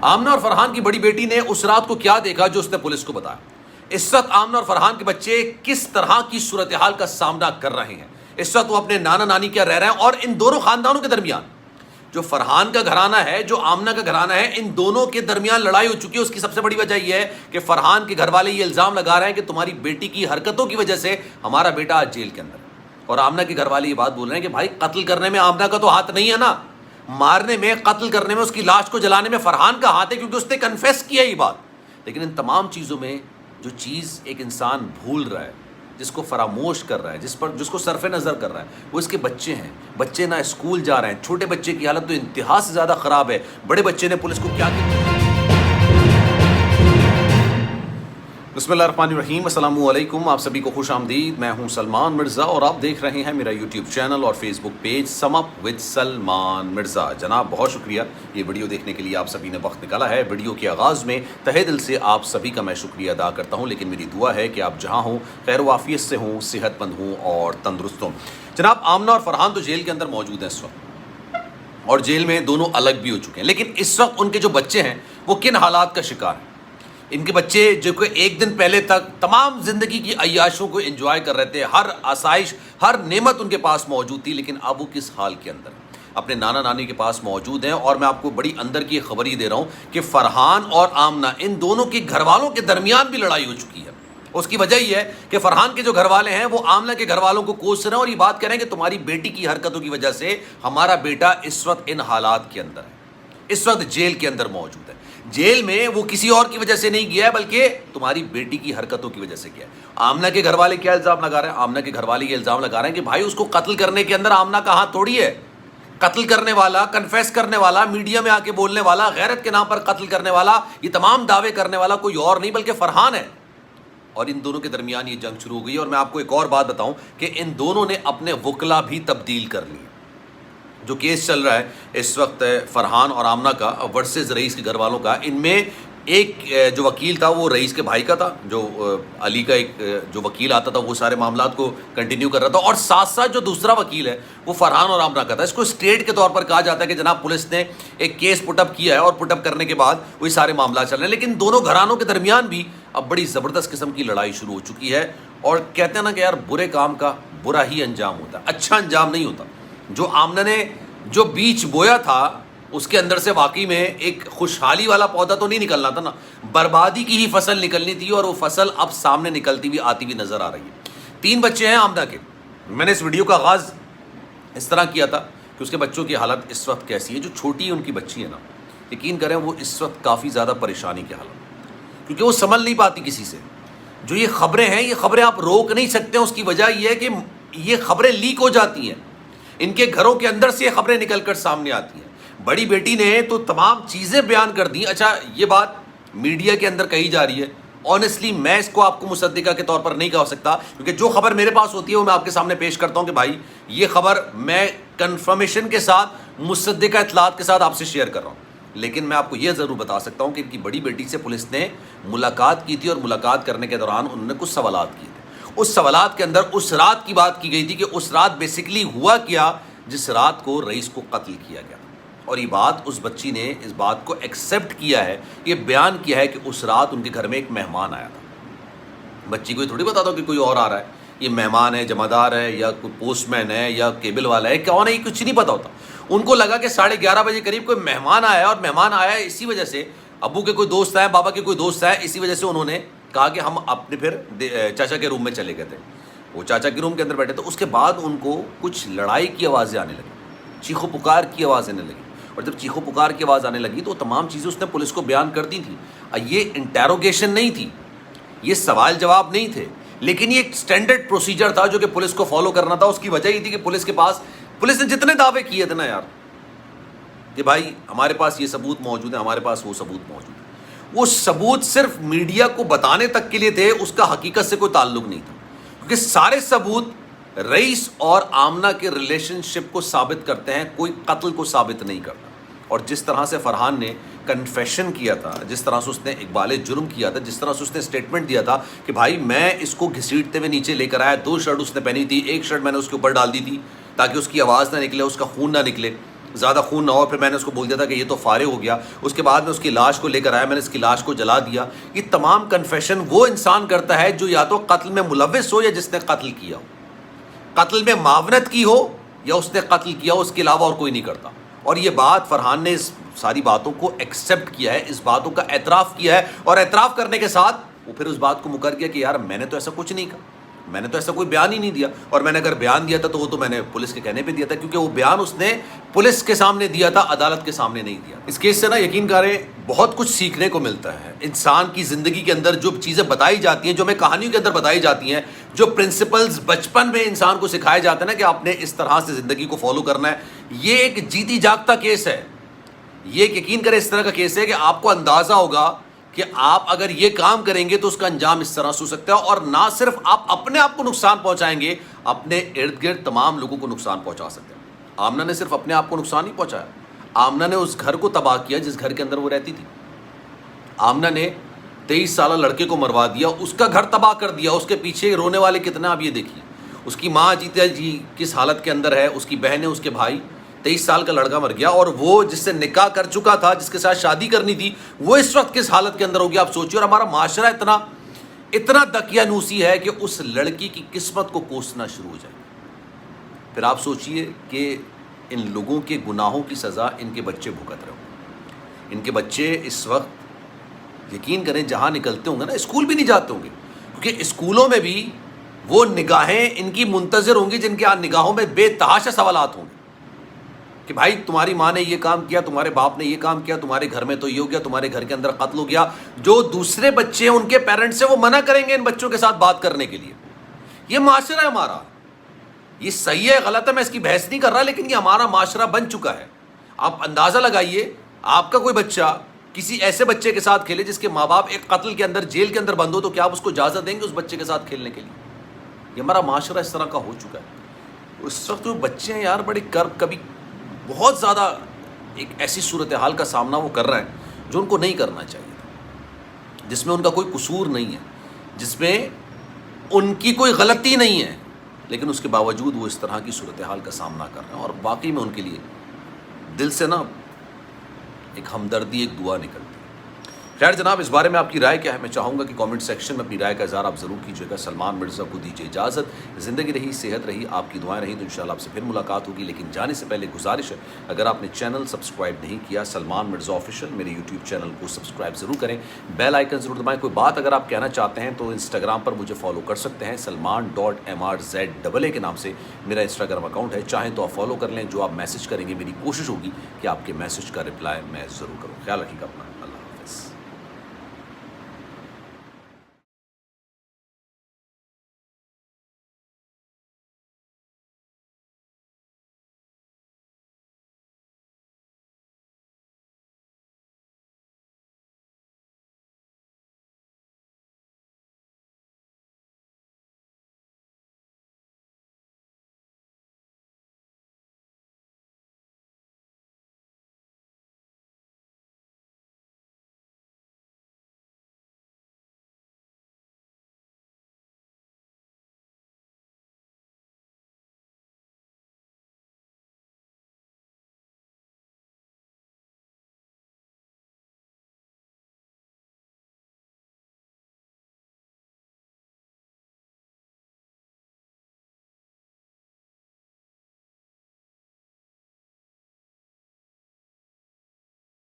آمنہ اور فرحان کی بڑی بیٹی نے اس رات کو کیا دیکھا جو اس نے پولیس کو بتایا. اس وقت آمنہ اور فرحان کے بچے کس طرح کی صورتحال کا سامنا کر رہے ہیں. اس وقت وہ اپنے نانا نانی کیا رہ رہے ہیں, اور ان دونوں خاندانوں کے درمیان جو فرحان کا گھرانہ ہے, جو آمنہ کا گھرانہ ہے, ان دونوں کے درمیان لڑائی ہو چکی ہے. اس کی سب سے بڑی وجہ یہ ہے کہ فرحان کے گھر والے یہ الزام لگا رہے ہیں کہ تمہاری بیٹی کی حرکتوں کی وجہ سے ہمارا بیٹا آج جیل کے اندر ہے. اور آمنہ کے گھر والے یہ بات بول رہے ہیں کہ بھائی قتل کرنے میں آمنہ کا تو ہاتھ نہیں ہے نا, مارنے میں, قتل کرنے میں, اس کی لاش کو جلانے میں فرحان کا ہاتھ ہے, کیونکہ اس نے کنفیس کیا یہ بات. لیکن ان تمام چیزوں میں جو چیز ایک انسان بھول رہا ہے, جس کو فراموش کر رہا ہے, جس کو صرف نظر کر رہا ہے, وہ اس کے بچے ہیں. بچے نہ اسکول جا رہے ہیں. چھوٹے بچے کی حالت تو انتہا سے زیادہ خراب ہے. بڑے بچے نے پولیس کو کیا کیا. بسم اللہ الرحمن الرحیم. السلام علیکم, آپ سبھی کو خوش آمدید. میں ہوں سلمان مرزا اور آپ دیکھ رہے ہیں میرا یوٹیوب چینل اور Facebook page sum up with Salman Mirza. جناب بہت شکریہ یہ ویڈیو دیکھنے کے لیے آپ سبھی نے وقت نکالا ہے. ویڈیو کے آغاز میں تہہ دل سے آپ سبھی کا میں شکریہ ادا کرتا ہوں, لیکن میری دعا ہے کہ آپ جہاں ہوں خیر و عافیت سے ہوں, صحت مند ہوں اور تندرست ہوں. جناب آمنہ اور فرحان تو جیل کے اندر موجود ہیں اس وقت, اور جیل میں دونوں الگ بھی ہو چکے ہیں. لیکن اس وقت ان کے جو بچے ہیں وہ کن حالات کا شکار ہیں. ان کے بچے جو کہ ایک دن پہلے تک تمام زندگی کی عیاشوں کو انجوائے کر رہے تھے, ہر آسائش, ہر نعمت ان کے پاس موجود تھی, لیکن اب وہ کس حال کے اندر اپنے نانا نانی کے پاس موجود ہیں. اور میں آپ کو بڑی اندر کی خبر ہی دے رہا ہوں کہ فرحان اور آمنہ ان دونوں کے گھر والوں کے درمیان بھی لڑائی ہو چکی ہے. اس کی وجہ یہ ہے کہ فرحان کے جو گھر والے ہیں وہ آمنہ کے گھر والوں کو کوس رہے ہیں اور یہ بات کہہ رہے ہیں کہ تمہاری بیٹی کی حرکتوں کی وجہ سے ہمارا بیٹا اس وقت ان حالات کے اندر ہے, اس وقت جیل کے اندر موجود ہے. جیل میں وہ کسی اور کی وجہ سے نہیں گیا ہے, بلکہ تمہاری بیٹی کی حرکتوں کی وجہ سے گیا ہے. آمنہ کے گھر والے کیا الزام لگا رہے ہیں؟ آمنہ کے گھر والے یہ الزام لگا رہے ہیں کہ بھائی اس کو قتل کرنے کے اندر آمنہ کا ہاتھ تھوڑی ہے. قتل کرنے والا, کنفیس کرنے والا, میڈیا میں آ کے بولنے والا, غیرت کے نام پر قتل کرنے والا, یہ تمام دعوے کرنے والا کوئی اور نہیں بلکہ فرحان ہے. اور ان دونوں کے درمیان یہ جنگ شروع ہو گئی. اور میں آپ کو ایک اور بات بتاؤں کہ ان دونوں نے اپنے وکلا بھی تبدیل کر لیے. جو کیس چل رہا ہے اس وقت فرحان اور آمنہ کا ورسز رئیس کے گھر والوں کا, ان میں ایک جو وکیل تھا وہ رئیس کے بھائی کا تھا, جو علی کا ایک جو وکیل آتا تھا وہ سارے معاملات کو کنٹینیو کر رہا تھا, اور ساتھ ساتھ جو دوسرا وکیل ہے وہ فرحان اور آمنہ کا تھا. اس کو اسٹیٹ کے طور پر کہا جاتا ہے کہ جناب پولیس نے ایک کیس پٹ اپ کیا ہے اور پٹ اپ کرنے کے بعد وہی سارے معاملات چل رہے ہیں. لیکن دونوں گھرانوں کے درمیان بھی اب بڑی زبردست قسم کی لڑائی شروع ہو چکی ہے. اور کہتے ہیں نا کہ یار برے کام کا برا ہی انجام ہوتا ہے, اچھا انجام نہیں ہوتا. جو آمنہ نے جو بیج بویا تھا اس کے اندر سے واقعی میں ایک خوشحالی والا پودا تو نہیں نکلنا تھا نا, بربادی کی ہی فصل نکلنی تھی, اور وہ فصل اب سامنے نکلتی ہوئی آتی ہوئی نظر آ رہی ہے. 3 بچے ہیں آمنہ کے. میں نے اس ویڈیو کا آغاز اس طرح کیا تھا کہ اس کے بچوں کی حالت اس وقت کیسی ہے. جو چھوٹی ان کی بچی ہے نا, یقین کریں وہ اس وقت کافی زیادہ پریشانی کی حالت, کیونکہ وہ سنبھل نہیں پاتی کسی سے. جو یہ خبریں ہیں یہ خبریں آپ روک نہیں سکتے ہیں. اس کی وجہ یہ ہے کہ یہ خبریں لیک ہو جاتی ہیں, ان کے گھروں کے اندر سے یہ خبریں نکل کر سامنے آتی ہیں. بڑی بیٹی نے تو تمام چیزیں بیان کر دیں. اچھا یہ بات میڈیا کے اندر کہی جا رہی ہے, آنیسٹلی میں اس کو آپ کو مصدقہ کے طور پر نہیں کہہ سکتا, کیونکہ جو خبر میرے پاس ہوتی ہے وہ میں آپ کے سامنے پیش کرتا ہوں کہ بھائی یہ خبر میں کنفرمیشن کے ساتھ, مصدقہ اطلاعات کے ساتھ آپ سے شیئر کر رہا ہوں. لیکن میں آپ کو یہ ضرور بتا سکتا ہوں کہ ان کی بڑی بیٹی سے پولیس نے ملاقات کی تھی, اور ملاقات کرنے کے دوران انہوں نے کچھ سوالات کیے تھے. اس سوالات کے اندر اس رات کی بات کی گئی تھی کہ اس رات بیسیکلی ہوا کیا جس رات کو رئیس کو قتل کیا گیا. اور یہ بات اس بچی نے اس بات کو ایکسیپٹ کیا ہے, یہ بیان کیا ہے کہ اس رات ان کے گھر میں ایک مہمان آیا تھا. بچی کو یہ تھوڑی بتا دو کہ کوئی اور آ رہا ہے, یہ مہمان ہے, جمعدار ہے, یا کوئی پوسٹ مین ہے, یا کیبل والا ہے, کون ہے, یہ کچھ نہیں پتا ہوتا. ان کو لگا کہ 11:30 بجے قریب کوئی مہمان آیا, اور مہمان آیا ہے اسی وجہ سے ابو کے کوئی دوست آئے, بابا کے کوئی دوست آئے, اسی وجہ سے انہوں نے کہا کہ ہم اپنے پھر چاچا کے روم میں چلے گئے تھے. وہ چاچا کے روم کے اندر بیٹھے تھے. اس کے بعد ان کو کچھ لڑائی کی آوازیں آنے لگی, چیخو پکار کی آوازیں آنے لگی. اور جب چیخو پکار کی آواز آنے لگی تو تمام چیزیں اس نے پولیس کو بیان کر دی تھی. یہ انٹیروگیشن نہیں تھی, یہ سوال جواب نہیں تھے, لیکن یہ ایک سٹینڈرڈ پروسیجر تھا جو کہ پولیس کو فالو کرنا تھا. اس کی وجہ یہ تھی کہ پولیس نے جتنے دعوے کیے تھے نا یار کہ بھائی ہمارے پاس یہ ثبوت موجود ہے, ہمارے پاس وہ ثبوت موجود ہے, وہ ثبوت صرف میڈیا کو بتانے تک کے لیے تھے, اس کا حقیقت سے کوئی تعلق نہیں تھا. کیونکہ سارے ثبوت رئیس اور آمنہ کے ریلیشن شپ کو ثابت کرتے ہیں, کوئی قتل کو ثابت نہیں کرتا. اور جس طرح سے فرحان نے کنفیشن کیا تھا, جس طرح سے اس نے اقبال جرم کیا تھا, جس طرح سے اس نے اسٹیٹمنٹ دیا تھا کہ بھائی میں اس کو گھسیٹتے ہوئے نیچے لے کر آیا, 2 شرٹ اس نے پہنی تھی, 1 شرٹ میں نے اس کے اوپر ڈال دی تھی تاکہ اس کی آواز نہ نکلے, اس کا خون نہ نکلے. زیادہ خون نہ ہو. پھر میں نے اس کو بول دیا تھا کہ یہ تو فارغ ہو گیا. اس کے بعد میں اس کی لاش کو لے کر آیا, میں نے اس کی لاش کو جلا دیا. یہ تمام کنفیشن وہ انسان کرتا ہے جو یا تو قتل میں ملوث ہو یا جس نے قتل کیا ہو, قتل میں معاونت کی ہو یا اس نے قتل کیا ہو, اس کے علاوہ اور کوئی نہیں کرتا. اور یہ بات فرحان نے اس ساری باتوں کو ایکسیپٹ کیا ہے, اس باتوں کا اعتراف کیا ہے, اور اعتراف کرنے کے ساتھ وہ پھر اس بات کو مکر گیا کہ یار میں نے تو ایسا کچھ نہیں کہا, میں نے تو ایسا کوئی بیان ہی نہیں دیا. اور میں نے اگر بیان دیا تھا تو وہ تو میں نے پولیس کے کہنے پہ دیا تھا, کیونکہ وہ بیان اس نے پولیس کے سامنے دیا تھا, عدالت کے سامنے نہیں دیا. اس کیس سے نا یقین کریں بہت کچھ سیکھنے کو ملتا ہے. انسان کی زندگی کے اندر جو چیزیں بتائی جاتی ہیں, جو ہمیں کہانیوں کے اندر بتائی جاتی ہیں, جو پرنسپلز بچپن میں انسان کو سکھائے جاتے ہیں نا کہ آپ نے اس طرح سے زندگی کو فالو کرنا ہے, یہ ایک جیتی جاگتا کیس ہے. یہ ایک یقین کریں اس طرح کا کیس ہے کہ آپ کو اندازہ ہوگا کہ آپ اگر یہ کام کریں گے تو اس کا انجام اس طرح سے ہو سکتا ہے. اور نہ صرف آپ اپنے آپ کو نقصان پہنچائیں گے, اپنے ارد گرد تمام لوگوں کو نقصان پہنچا سکتے ہیں. آمنہ نے صرف اپنے آپ کو نقصان نہیں پہنچایا, آمنہ نے اس گھر کو تباہ کیا جس گھر کے اندر وہ رہتی تھی. آمنہ نے 23 سالہ لڑکے کو مروا دیا, اس کا گھر تباہ کر دیا. اس کے پیچھے رونے والے کتنے آپ یہ دیکھیے. اس کی ماں جیتا جی کس حالت کے اندر ہے, اس کی بہنیں, اس کے بھائی. 23 سال کا لڑکا مر گیا, اور وہ جس سے نکاح کر چکا تھا, جس کے ساتھ شادی کرنی تھی, وہ اس وقت کس حالت کے اندر ہو گیا آپ سوچیے. اور ہمارا معاشرہ اتنا دقیانوسی ہے کہ اس لڑکی کی قسمت کو کوسنا شروع ہو جائے. پھر آپ سوچیے کہ ان لوگوں کے گناہوں کی سزا ان کے بچے بھگت رہے ہوں. ان کے بچے اس وقت یقین کریں جہاں نکلتے ہوں گے نا, اسکول بھی نہیں جاتے ہوں گے, کیونکہ اسکولوں میں بھی وہ نگاہیں ان کی منتظر ہوں گی جن کے نگاہوں میں بے تحاشا سوالات ہوں گے کہ بھائی تمہاری ماں نے یہ کام کیا, تمہارے باپ نے یہ کام کیا, تمہارے گھر میں تو یہ ہو گیا, تمہارے گھر کے اندر قتل ہو گیا. جو دوسرے بچے ہیں ان کے پیرنٹس سے وہ منع کریں گے ان بچوں کے ساتھ بات کرنے کے لیے. یہ معاشرہ ہے ہمارا, یہ صحیح ہے غلط ہے میں اس کی بحث نہیں کر رہا, لیکن یہ ہمارا معاشرہ بن چکا ہے. آپ اندازہ لگائیے, آپ کا کوئی بچہ کسی ایسے بچے کے ساتھ کھیلے جس کے ماں باپ ایک قتل کے اندر جیل کے اندر بند ہو, تو کیا آپ اس کو اجازت دیں گے اس بچے کے ساتھ کھیلنے کے لیے؟ یہ ہمارا معاشرہ اس طرح کا ہو چکا ہے. اس وقت جو بچے ہیں یار بڑے کبھی بہت زیادہ ایک ایسی صورتحال کا سامنا وہ کر رہے ہیں جو ان کو نہیں کرنا چاہیے, جس میں ان کا کوئی قصور نہیں ہے, جس میں ان کی کوئی غلطی نہیں ہے, لیکن اس کے باوجود وہ اس طرح کی صورتحال کا سامنا کر رہے ہیں. اور واقعی میں ان کے لیے دل سے نا ایک ہمدردی, ایک دعا نکلتی ہے. خیر جناب, اس بارے میں آپ کی رائے کیا ہے؟ میں چاہوں گا کہ کامنٹ سیکشن میں اپنی رائے کا اظہار آپ ضرور کیجیے گا. سلمان مرزا کو دیجیے اجازت. زندگی رہی, صحت رہی, آپ کی دعائیں رہیں تو انشاءاللہ آپ سے پھر ملاقات ہوگی. لیکن جانے سے پہلے گزارش ہے, اگر آپ نے چینل سبسکرائب نہیں کیا سلمان مرزا آفیشیل, میرے یوٹیوب چینل کو سبسکرائب ضرور کریں, بیل آئیکن ضرور دبائیں. کوئی بات اگر آپ کہنا چاہتے ہیں تو انسٹاگرام پر مجھے فالو کر سکتے ہیں, salman.mrza کے نام سے میرا انسٹاگرام اکاؤنٹ ہے. چاہیں تو آپ فالو کر لیں. جو آپ میسج کریں گے میری کوشش ہوگی کہ آپ کے میسج کا رپلائی میں ضرور کروں. خیال رکھیے گا اپنا.